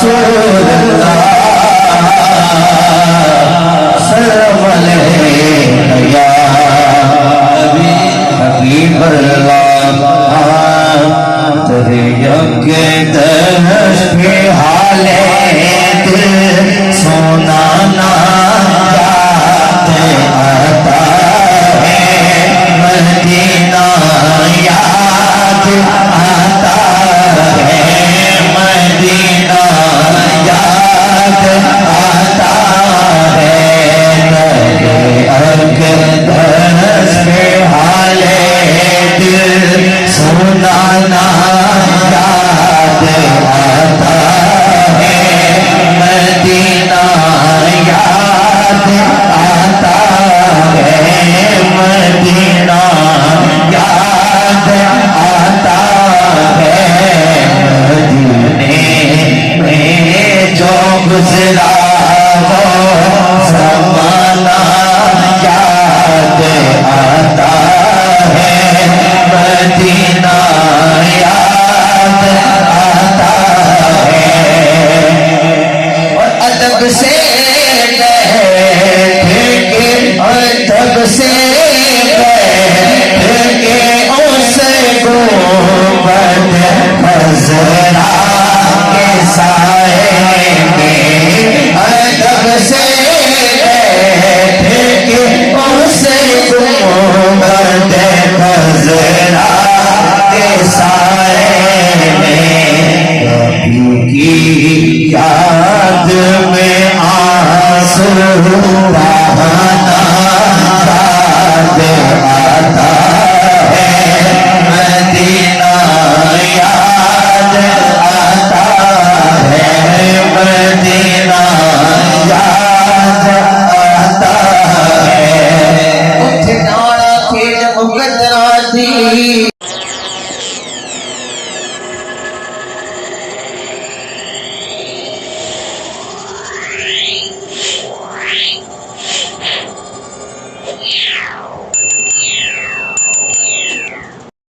रसूल अल्लाह सल्लम अलैहि या हबीब अल्लाह तेरे यज्ञ दर्श के हाले दिल सोना ना याद आता है मदीना याद आता है मदीना याद आता है तेरे अक़दस के हाले दिल सोना ना याद आता है मदीना याद आता है मदीना याद आता है मदीने में जो गुजरा वो ज़माना याद आता है मदीना याद आता है और अदब से अदब से बैठे उस गुंबद खज़रा के साए में अदब से बैठे उस गुंबद खज़रा के साए में कभी की